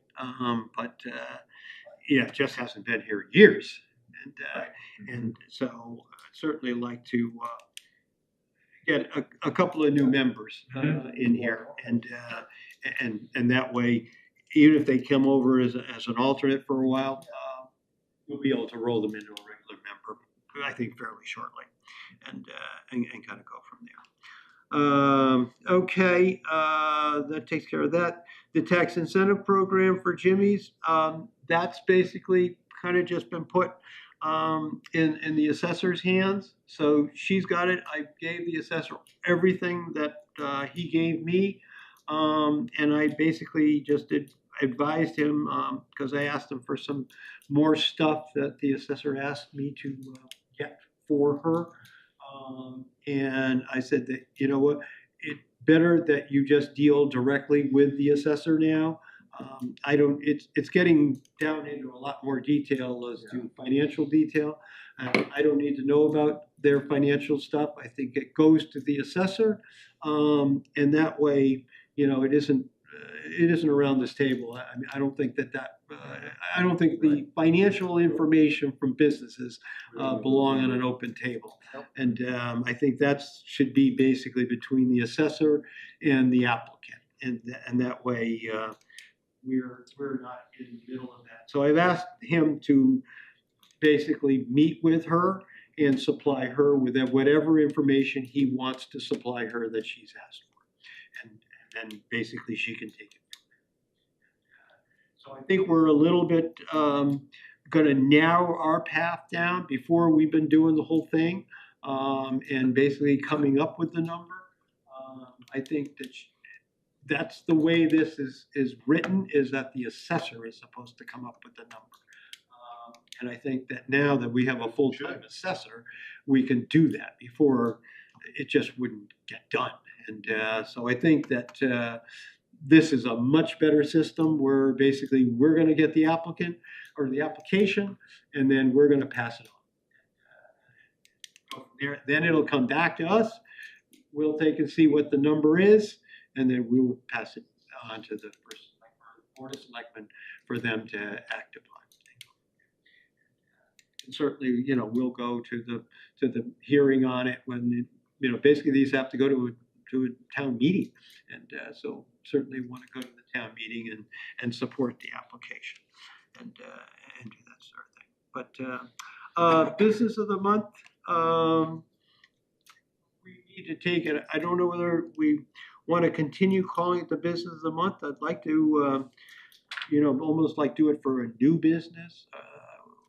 But yeah, Jess hasn't been here years, and so certainly like to get a couple of new members in here, and that way, even if they come over as an alternate for a while, we'll be able to roll them into a regular member, I think fairly shortly, and kind of go from there. Okay, that takes care of that. The tax incentive program for Jimmy's, that's basically kind of just been put in the assessor's hands. So she's got it. I gave the assessor everything that he gave me. And I basically just advised him, because I asked him for some more stuff that the assessor asked me to get for her. And I said that, you know what, it's better that you just deal directly with the assessor now. It's getting down into a lot more detail as to financial detail. I don't need to know about their financial stuff. I think it goes to the assessor. And that way, it isn't around this table. I mean, I don't think I don't think the financial information from businesses belong on an open table. And I think that should be basically between the assessor and the applicant. And that way, we're not in the middle of that. So I've asked him to basically meet with her and supply her with whatever information he wants to supply her that she's asked for. And then basically she can take it from there. So I think we're a little bit going to narrow our path down before we've been doing the whole thing, and basically coming up with the number. I think that that's the way this is written, is that the assessor is supposed to come up with the number. And I think that now that we have a full-time assessor, we can do that. Before, it just wouldn't get done. And so I think that this is a much better system where basically we're going to get the applicant or the application, and then we're going to pass it on. Then it'll come back to us. We'll take and see what the number is, and then we'll pass it on to the Board of Selectmen for them to act upon. And certainly, we'll go to the hearing on it when, basically these have to go to a town meeting. And so certainly want to go to the town meeting and support the application and do that sort of thing. But business of the month, we need to take it. I don't know whether we want to continue calling it the business of the month. I'd like to, almost like do it for a new business.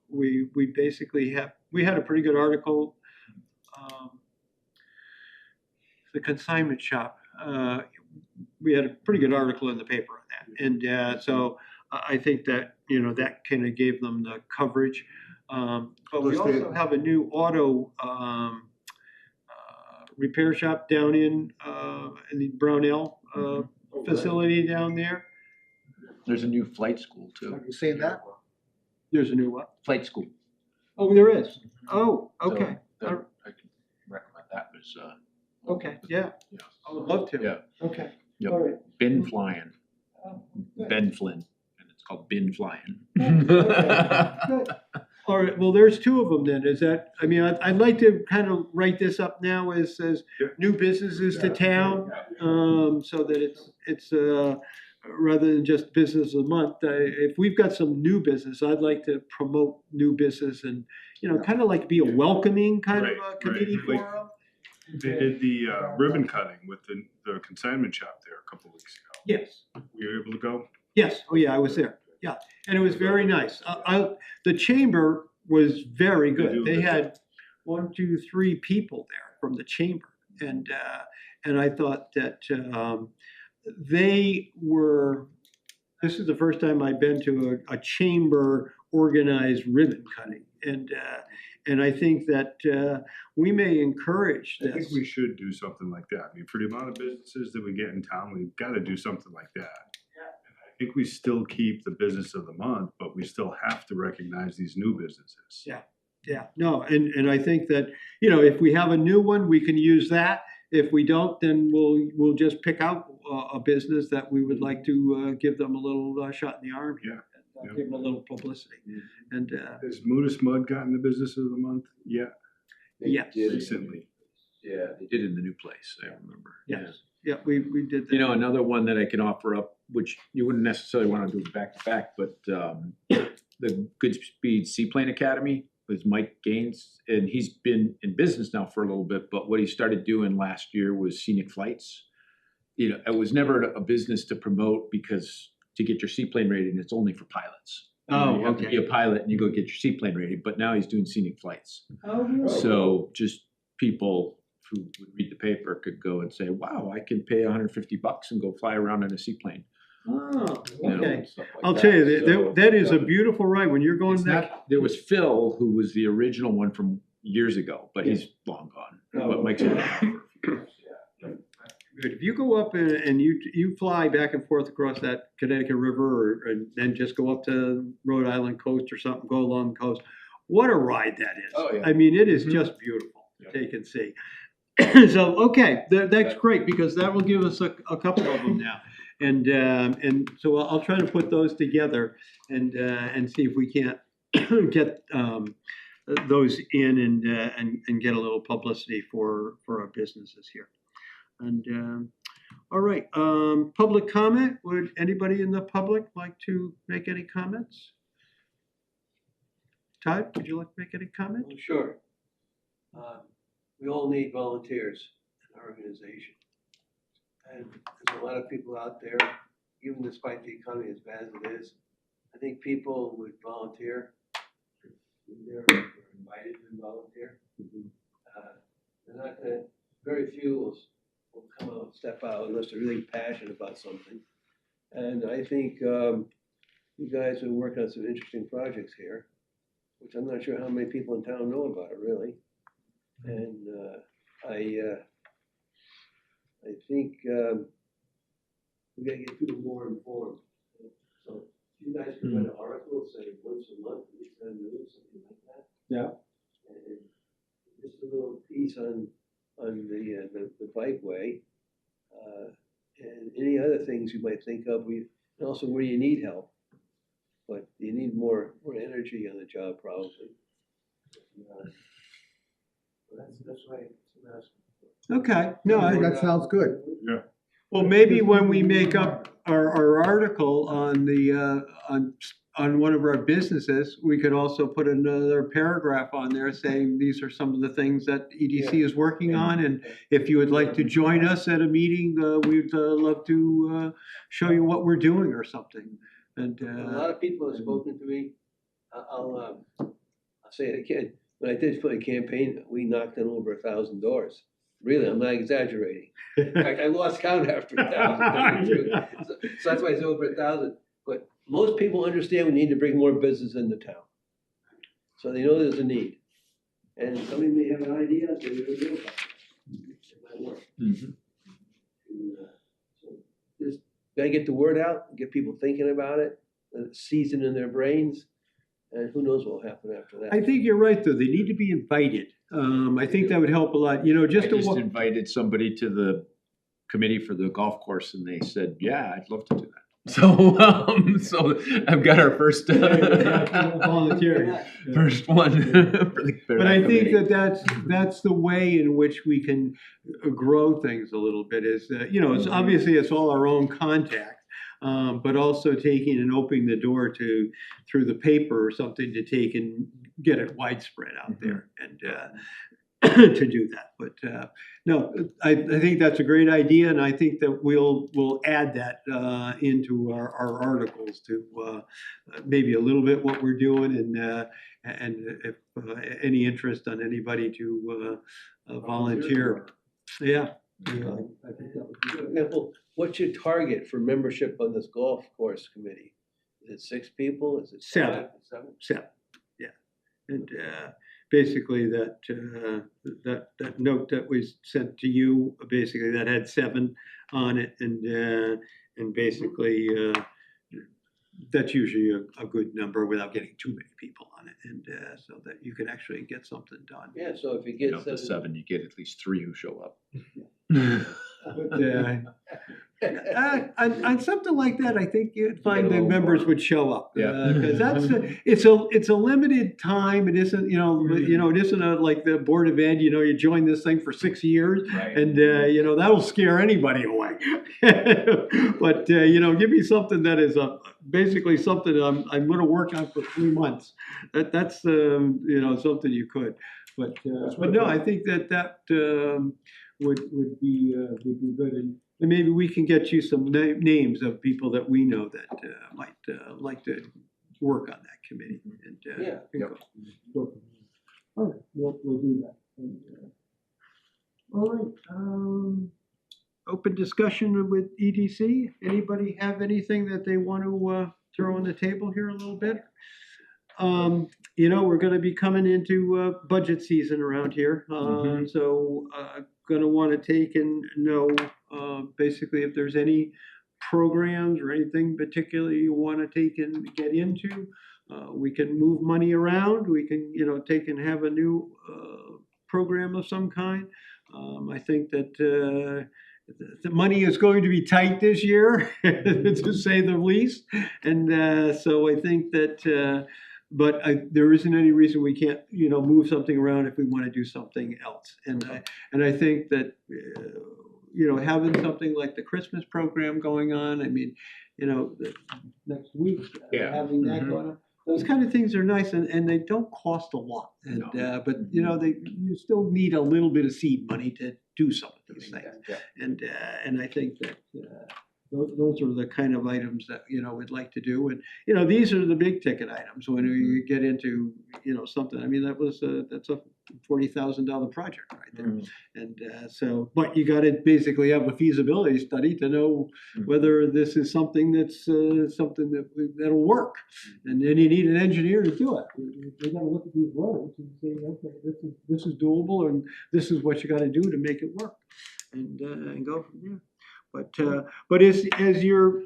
We basically had a pretty good article. The consignment shop, we had a pretty good article in the paper on that. And so I think that, that kind of gave them the coverage. But we also have a new auto repair shop down in the Brownell facility down there. There's a new flight school too. Have you seen that? There's a new what? Flight school. Oh, there is. Oh, okay. So, I can recommend that. There's, Okay, yeah. yeah. I would love to. Yeah. Okay. Yep. All right. Bin flying, Oh, good. Ben Flynn, and it's called Bin Flying. Good. All right, well, there's two of them then, is that, I mean, I'd like to kind of write this up now as Yeah. new businesses to town, so that it's, rather than just business of the month, if we've got some new business, I'd like to promote new business and, kind of like be a welcoming kind of Right, a committee right. for them. They did the ribbon cutting with the consignment shop there a couple weeks ago. Yes, Were you able to go? yes, oh yeah, I was there, yeah, and it was very nice. The chamber was very They do good. a They good had 1, 2, 3 people there from the chamber. And I thought that they were, this is the first time I've been to a chamber organized ribbon cutting. And I think that we may encourage I think this. we should do something like that. I mean, for the amount of businesses that we get in town, we've got to do something like that. I think we still keep the business of the month, but we still have to recognize these new businesses. Yeah. Yeah, no, and I think that, if we have a new one, we can use that. If we don't, then we'll just pick out a business that we would like to give them a little shot in the arm here. Yeah. Give them a little publicity. And, Has Modus Mud gotten the business of the month yet yes, recently? Yeah, they did in the new place, I remember. yes, yeah, we did that. Another one that I can offer up, which you wouldn't necessarily want to do back to back, but the Goodspeed Seaplane Academy was Mike Gaines, and he's been in business now for a little bit, but what he started doing last year was scenic flights. It was never a business to promote because to get your seaplane rating, it's only for pilots. Oh, You have to okay. be a pilot and you go get your seaplane rating, but now he's doing scenic flights. Oh, really? So just people who would read the paper could go and say, wow, I can pay $150 and go fly around in a seaplane. Oh, You know, okay. stuff like I'll tell you, So, that is a beautiful ride when you're going it's back. not, there was Phil, who was the original one from years ago, but he's long gone. Oh, But Mike's been around for a few years. Good. If you go up and you fly back and forth across that Connecticut River and then just go up to Rhode Island coast or something, go along the coast, what a ride that is. Oh, yeah. I mean, it is Mhm. just beautiful Yeah. to take and see. So, okay, that's great because that will give us a couple of them now. And so I'll try to put those together and see if we can't get those in and get a little publicity for our businesses here. And all right, public comment. Would anybody in the public like to make any comments? Todd, would you like to make any comment? Well, sure. We all need volunteers in our organization. And there's a lot of people out there, even despite the economy as bad as it is, I think people would volunteer. They're invited to volunteer. They're not gonna, very few will come out, step out unless they're really passionate about something. And I think you guys are working on some interesting projects here, which I'm not sure how many people in town know about it really. And I think we gotta get people more informed. So you guys can write an article, say once a month, at least on the news, something like that. Yeah. And just a little piece on the bikeway, and any other things you might think of. And also where you need help, but you need more energy on the job probably. That's right. Okay, no, I think that sounds good. well, maybe when we make up our article on the, on one of our businesses, we could also put another paragraph on there saying these are some of the things that EDC is working on. And if you would like to join us at a meeting, we'd love to show you what we're doing or something. And, A lot of people have spoken to me. I'll say it again. When I did for a campaign, we knocked on over 1,000 doors. Really, I'm not exaggerating. In fact, I lost count after 1,000. So that's why it's over 1,000. But most people understand we need to bring more business into town. So they know there's a need. And somebody may have an idea, so we don't know about it. work. Mhm. And, so just gotta get the word out, get people thinking about it, season in their brains, and who knows what will happen after that. I think you're right, though. They need to be invited. I think that would help a lot, I just to. just invited somebody to the committee for the golf course and they said, yeah, I'd love to do that. So I've got our first, Volunteering. first one for the. for But that I think committee. that's the way in which we can grow things a little bit is, it's obviously it's all our own contact. But also taking and opening the door through the paper or something to take and get it widespread out there and to do that. But no, I think that's a great idea, and I think that we'll add that into our articles to maybe a little bit what we're doing and if any interest on anybody to volunteer. Yeah. I think that would be For good. example, what's your target for membership on this golf course committee? Is it 6 people? Is it 5? 7? 7, yeah. And basically that note that was sent to you, basically that had 7 on it and basically that's usually a good number without getting too many people on it and so that you can actually get something done. Yeah, so if you You get know, the 7, you get at least 3 who show up. But on something like that, I think you'd find Get a the little members more. would show up. Yeah. Because it's a limited time. It isn't, it isn't like the Board of Ed, you join this thing for 6 years. Right. And, that'll scare anybody away. But, give me something that is basically something I'm going to work on for 3 months. That's something you could. But no, I think that would be good. And maybe we can get you some names of people that we know that might like to work on that committee. And, Yeah. go from there. All right, we'll do that. And, all right. Open discussion with EDC. Anybody have anything that they want to throw on the table here a little bit? We're going to be coming into budget season around here. So going to want to take and know basically if there's any programs or anything particularly you want to take and get into. We can move money around. We can, take and have a new program of some kind. I think that the money is going to be tight this year, to say the least. And so I think that, but there isn't any reason we can't, move something around if we want to do something else. And I think that, having something like the Christmas program going on, I mean, next week, having that going on. Those kind of things are nice and they don't cost a lot. And, but you still need a little bit of seed money to do some of these things. Yeah. And I think that those are the kind of items that, we'd like to do. And, these are the big ticket items when you get into, something. I mean, that's a $40,000 project right there. And so, but you got to basically have a feasibility study to know whether this is something that's something that'll work. And then you need an engineer to do it. They got to look at these roads and say, okay, this is doable, and this is what you got to do to make it work, and go from there. But as you're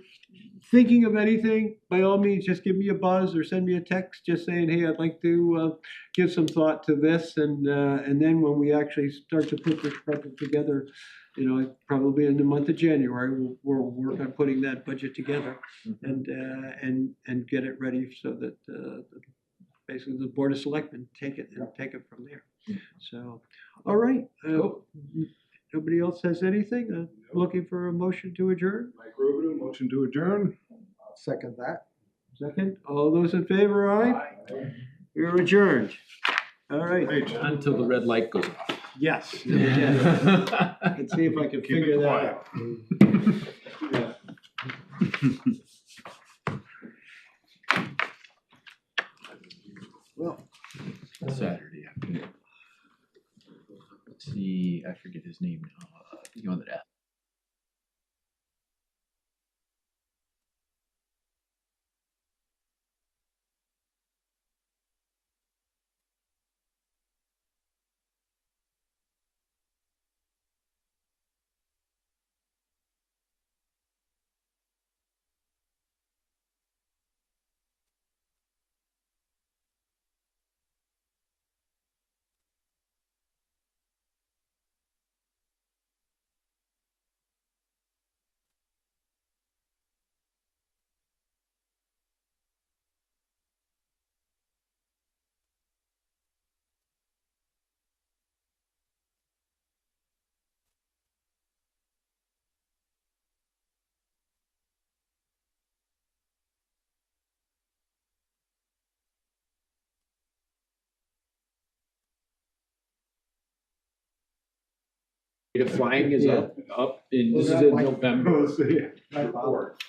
thinking of anything, by all means, just give me a buzz or send me a text, just saying, hey, I'd like to give some thought to this, and then when we actually start to put this budget together, probably in the month of January, we'll work on putting that budget together and get it ready so that basically the Board of Selectmen take it from there. So, all right. Nobody else has anything? Looking for a motion to adjourn? Mike Robidoux, motion to adjourn. I'll second that. Second? All those in favor, aye? You're adjourned. All right. Hey, John. Until the red light goes off. Yes. Let's see if I can Keep figure it that quiet. out. Well, Saturday afternoon. Let's see, I forget his name now. That The flying is up in, Was this is that in like- November. So, yeah. Report.